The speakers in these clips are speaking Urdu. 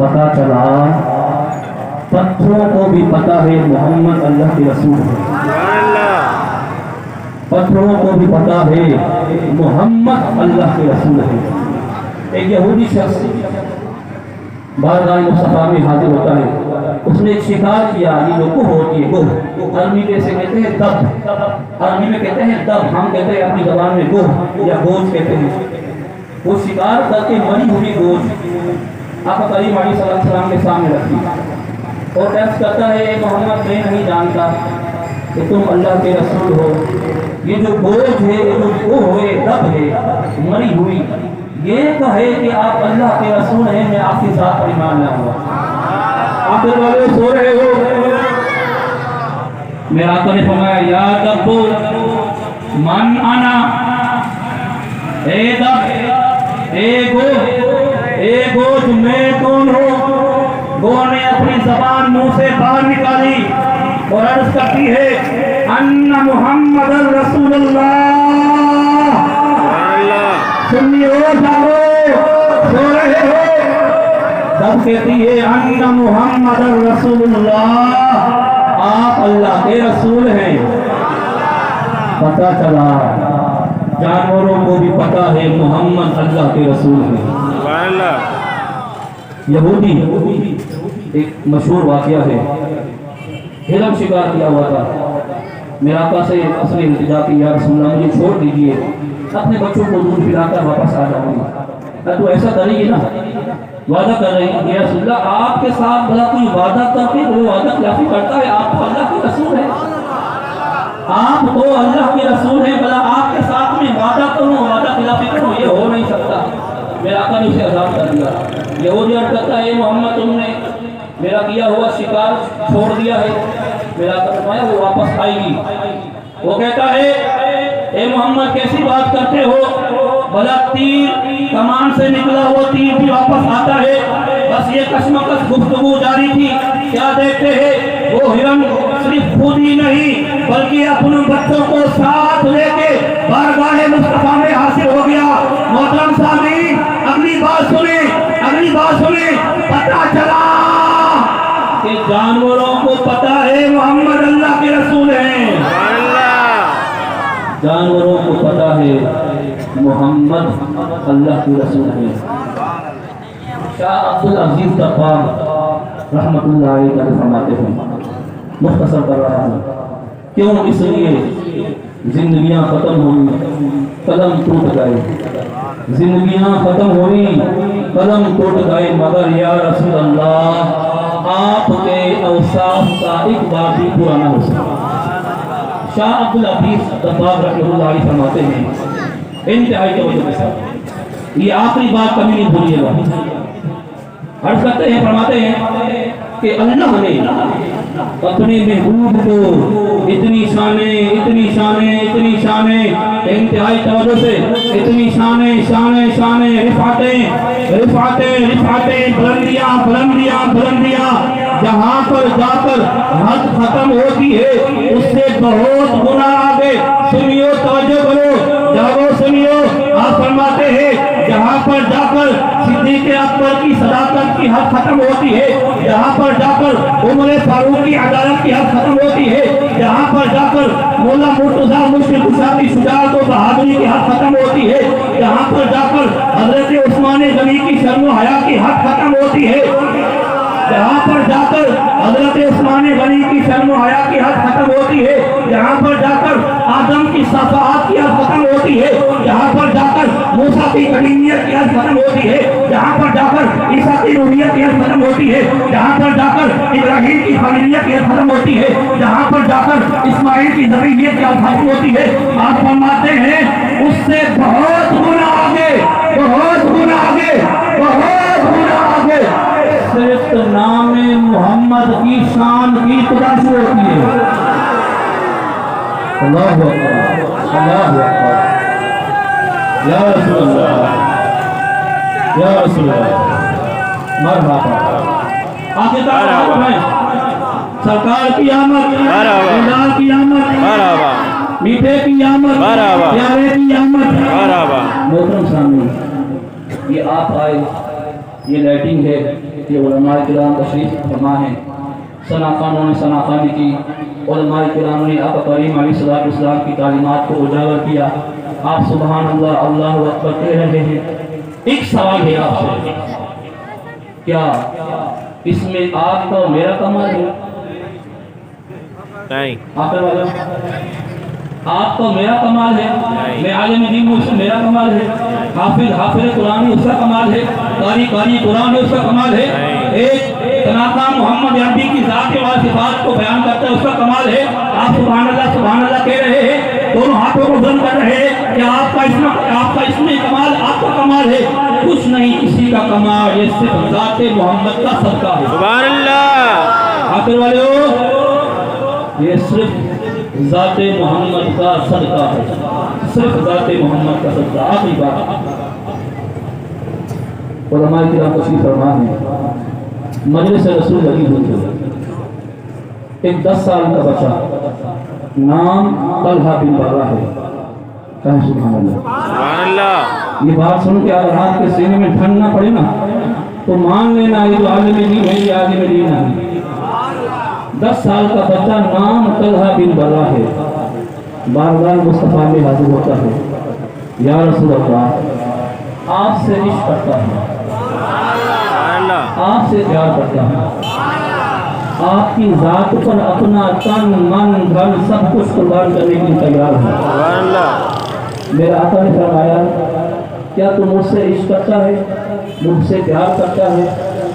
پتا چلا پتھروں کو بھی پتا ہے محمد اللہ کے رسول ہے، پتھروں کو بھی پتا ہے محمد اللہ کے رسول ہے۔ ایک یہودی شخص بارگاہ مصطفیٰ میں حاضر ہوتا ہے، اس نے ایک شکار کیا، یہ جو گوہ ہوتی ہے، گوہ عربی میں اسے کہتے ہیں دب، عربی میں کہتے ہیں دب، ہم کہتے ہیں اپنی زبان میں گوہ یا گوشت کہتے ہیں۔ وہ شکار کر کے مری ہوئی گوشت آقا کریم علیہ صلی اللہ علیہ وسلم کے سامنے رکھی اور عرض کرتا ہے اے محمد میں نہیں جانتا کہ تم اللہ کے رسول ہو، یہ جو گوشت ہے، یہ جو گوہ ہے، دب ہے، مری ہوئی، یہ کہے کہ آپ اللہ کے رسول ہیں، میں آپ کے ساتھ ایمان لاؤں گا۔ آپ والے سو رہے ہو، میرا آقا نے فرمایا یا دب من انا، اے دب، اے گوشت میں کون ہوں؟ گوہ نے اپنی زبان منہ سے باہر نکالی اور عرض کرتی ہے ان محمد رسول اللہ۔ سنی ہو جاؤ، سو رہے ہو، تب کہتی ہے ان محمد رسول اللہ، آپ اللہ کے رسول ہیں۔ پتا چلا جانوروں کو بھی پتا ہے محمد اللہ کے رسول ہیں۔ یہودی ایک مشہور واقعہ ہے، ہرن شکار کیا ہوا تھا، میرا آقا سے اس نے التجا کی یا رسول اللہ مجھے چھوڑ دیجئے، اپنے بچوں کو دودھ پلا کر واپس آ جاؤں گا۔ تو ایسا کرے گی نا، وعدہ کر رہی ہے یا رسول اللہ آپ کے ساتھ بھلا کوئی وعدہ کر کے وہ وعدہ خلافی کرتا ہے؟ آپ تو اللہ کے رسول ہیں، آپ تو اللہ کے رسول ہیں، بھلا آپ کے ساتھ میں وعدہ کروں، وعدہ خلافی کروں، یہ ہو نہیں سکتا۔ میرا آقا نے اسے عذاب کر دیا۔ یہودی عرض کرتا ہے اے محمد تم نے میرا کیا ہوا شکار چھوڑ دیا ہے؟ میرا آقا فرمایا وہ واپس آئے گی۔ وہ کہتا ہے اے محمد کیسی بات کرتے ہو، بھلا تیر کمان سے نکلا ہوا تیر بھی واپس آتا ہے؟ بس یہ کشمکش گفتگو جاری تھی، کیا دیکھتے ہیں وہ ہرن صرف خود ہی نہیں بلکہ اپنے بچوں کو ساتھ لے کے بارگاہ مصطفیٰ میں حاضر ہو گیا۔ محترم سامعین اگلی بات سنیں، پتہ چلا کہ جانوروں کو پتہ ہے محمد اللہ کے رسول ہیں، جانوروں کو پتہ ہے محمد اللہ کے رسول ہیں۔ شاہ عبدالعزیز طباغ رحمت اللہ علیہ فرماتے ہیں، مختصر کر رہا ہوں، کیوں؟ اس لیے زندگیاں ختم ہوئی، قلم ٹوٹ گئے، زندگیاں ختم ہوئی، قلم ٹوٹ گئے، مگر یا رسول اللہ آپ کے اوصاف کا ایک بار بھی پورا نہ ہو سکتا۔ شاہ عبدالعزیز طباغ رحمت اللہ علیہ فرماتے ہیں انتہائی توجہ کے ساتھ، یہ آخری بات کبھی نہیں بھولیے گا۔ عرض کرتے ہیں، فرماتے ہیں کہ اللہ نے اپنے محبوب کو اتنی شانیں، انتہائی توجہ سے اتنی شانیں، رفعتیں، بلندیاں جہاں پر جا کر حد ختم ہوتی ہے اس سے بہت گنا آگے۔ سنیو، توجہ کرو، جاگو، سنیو، آپ فرماتے ہیں جہاں پر جا کر صدیق اکبر کی صداقت کی حد ختم ہوتی ہے، جہاں پر جا کر عمر فاروق کی عدالت کی حد ختم ہوتی ہے، جہاں پر جا کر مولا مرتضیٰ مشکل کشا کی شجاعت و بہادری کی حد ختم ہوتی ہے، جہاں پر جا کر حضرت عثمان غنی کی شرم و حیا کی حد ختم ہوتی ہے، جہاں پر جا کر حضرت عثمان غنی کی شرم و حیا کی حد ختم ہوتی ہے، جہاں پر جا کر آدم کی صفحات کی حد ختم ہوتی ہے، جہاں پر جا کر موسیٰ کی کلیمیت کی حد ختم ہوتی ہے، جہاں پر جا کر عیسیٰ کی روحیت کی حد ختم ہوتی ہے، جہاں پر جا کر ابراہیم کی خلیلیت کی حد ختم ہوتی ہے، جہاں پر جا کر اسماعیل کی ذریعیت کی حد ختم ہوتی ہے، آپ فرماتے ہیں اس سے بہت گنا آگے، صرف نام محمد کی شان کی تلاش ہوتی ہے۔ اللہ اکبر، اللہ اکبر، یا رسول اللہ، یا رسول اللہ، مرحبا۔ آگے تک میں سرکار کی آمد، خدا کی آمد، میٹھے کی آمد، پیارے کی آمد۔ محترم سامنے یہ آپ آئے، یہ لائٹنگ ہے، یہ علماء کرام تشریف فرما ہیں، ثنا خانوں نے ثنا خوانی کی، علماء کرام نے آقا کریم علیہ السلام کی تعلیمات کو اجاگر کیا. آپ سبحان اللہ اللہ اکبر کہہ رہے ہیں. ایک سوال ہے آپ سے، کیا اس میں آپ کا اور میرا کمال ہے؟ نہیں. آپ کا میرا کمال ہے؟ میں عالم دین ہوں، اس میں میرا کمال ہے؟ حافظ قرآن ہے، اس کا کمال ہے؟ قاری قرآن ہے، اس کا کمال ہے؟ ایک تناقہ محمد عربی کی ذات و صفات کو بیان کرتا ہے، اس کا کمال ہے؟ آپ سبحان اللہ کہہ رہے ہیں، دونوں ہاتھوں کو بلند کر رہے ہیں کہ آپ کا اس میں کمال، آپ کا کمال ہے؟ کچھ نہیں کسی کا کمال، یہ صرف ذات محمد کا صدقہ ہے. سبحان اللہ. آخر والے ہو، یہ صرف ذات محمد کا صدقہ ہے، صرف ذات محمد کا صدقہ. آخری بات، علماء کرام تشریف فرما ہیں، مجلس رسول لگی ہوئی ہے. ایک 10 سال کا بچہ، نام طلحہ بن برہ ہے. کہیں سبحان اللہ. سبحان اللہ. یہ بات سن کے اگر آپ کے سینے میں ٹھنڈ نہ پڑے نا تو مان لینا یہ عالم دین ہے، یہ عالم دین ہے. 10 سال کا بچہ، نام طلحہ بن برہ ہے، بارگاہ مصطفیٰ میں حاضر ہوتا ہے. یا رسول اللہ، آپ سے عشق کرتا ہوں، آپ سے پیار کرتا ہوں، آپ کی ذات پر اپنا تن من دھن سب کچھ قربان کرنے کے لیے تیار ہوں. سبحان اللہ. میرے آقا نے فرمایا، کیا تم مجھ سے عشق کرتا ہے، مجھ سے پیار کرتا ہے،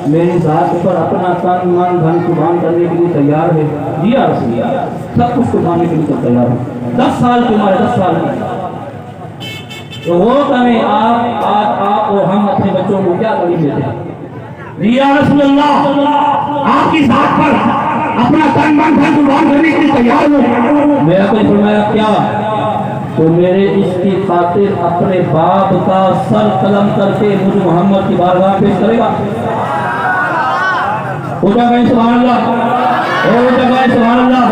میری ذات پر اپنا تن من دھن قربان کرنے کے لیے تیار ہے؟ جی یا رسول اللہ، سب کچھ قربان کرنے کے لیے تیار ہوں. 10 سال کی عمر ہے، 10 سال کی. تو وہ کہیں آپ اور ہم اپنے بچوں کو کیا تعلیم دیتے ہیں؟ جی یا رسول اللہ، آپ کی ذات پر اپنا تن من دھن قربان کرنے کے لیے تیار ہوں. میں آپ نے فرمایا کیا؟ تو میرے عشق کی خاطر اپنے باپ کا سر قلم کر کے مجھ محمد کی بارگاہ پیش کرے گا. ہو جائے سبحان اللہ، ہو جائے سبحان اللہ.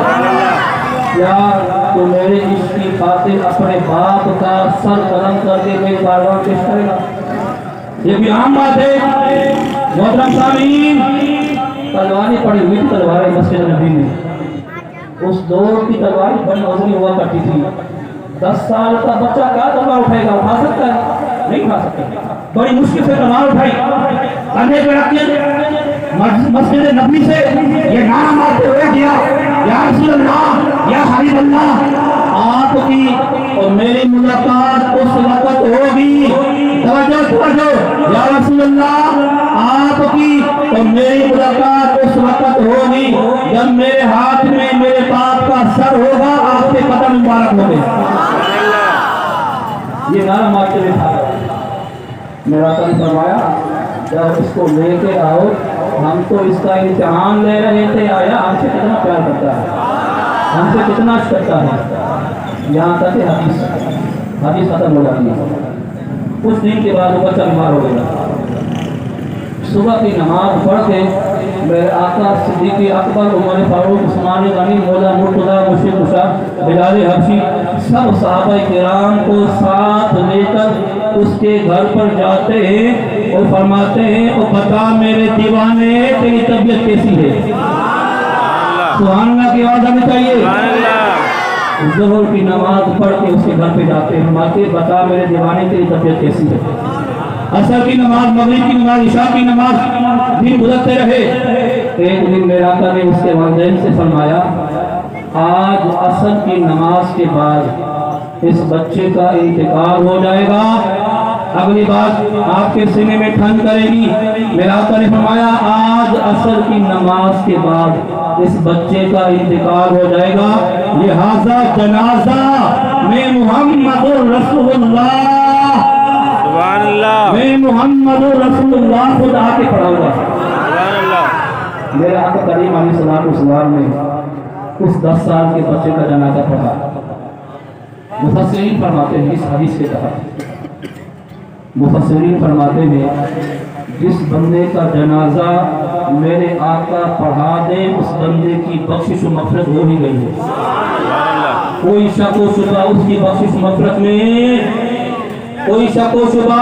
یا تو میرے عشق کی خاطر اپنے باپ کا سر قلم کر کے میری بارگاہ پیش کرے گا؟ یہ بھی عام بات ہے. محترم سامعین، تلواریں پڑی ہوئی تھی، تلواریں مسجد نبی میں. اس دور کی تلوار بڑی وزنی ہوا کرتی تھی. 10 سال کا بچہ کیا تلوار اٹھائے گا؟ اٹھا سکتا ہے؟ نہیں اٹھا سکتا. بڑی مشکل سے تلوار اٹھائی، کندھے پہ رکھ کے مسجد نبی سے یہ نعرہ مارتے ہوئے کیا، یا رسول اللہ، یا حبیب اللہ، آپ کی اور میری ملاقات اس وقت ہوگی. توجہ، یا رسول اللہ، آپ کی اور میری ملاقات اس وقت ہوگی جب میرے ہاتھ میں میرے باپ کا سر ہوگا، آپ کے قدم مبارک ہوں گے. یہ نعرہ مارتے ہوئے تھا. میرا آقا نے فرمایا، جب اس کو لے کے آؤ، ہم تو اس کا امتحان لے رہے تھے، آیا ہم سے کتنا پیار کرتا ہے، ہم سے کتنا عشق کرتا ہے. یہاں تک کہ حدیث ختم ہو جاتی ہے. کچھ دن کے بعد وہ بچہ بیمار ہو گیا. صبح کی نماز پڑھ کے میرے آقا صدیق اکبر، عمر فاروق، عثمان غنی، مولا مرتضیٰ، مشرق مشاہ، بلال حبشی، سب صحابہ کرام کو ساتھ لے کر اس کے گھر پر جاتے ہیں اور فرماتے ہیں، او بتا میرے دیوانے تیری طبیعت کیسی ہے؟ سبحان اللہ کی آواز آنی چاہیے. ظہر کی نماز پڑھ کے اس کے گھر پہ جاتے ہیں، فرماتے بتا میرے دیوانے تیری طبیعت کیسی ہے؟ عصر کی نماز، مغرب کی نماز، عشاء کی نماز، دن گزرتے رہے. ایک دن میرے آقا نے اس کے والدین سے فرمایا، آج عصر کی نماز کے بعد اس بچے کا انتقال ہو جائے گا. اگلی بات آپ کے سینے میں ٹھنڈ کرے گی. میرے آقا نے فرمایا، آج عصر کی نماز کے بعد اس بچے کا انتقال ہو جائے گا، لہذا جنازہ میں محمد رسول اللہ، سبحان اللہ، میں محمد رسول اللہ خود آ کے پڑھاؤں گا. سبحان اللہ. میرے آقا کریم علیہ السلام نے اس 10 سال کے بچے کا جنازہ پڑھا. مفسرین فرماتے ہیں اس حدیث کے تحت، مفسرین فرماتے ہیں جس بندے کا جنازہ میرے آقا پڑھا دے اس بندے کی بخشش و مغفرت ہو ہی گئی ہے. کوئی شک و شبہ اس کی بخشش و مغفرت میں، کوئی شک و شبہ.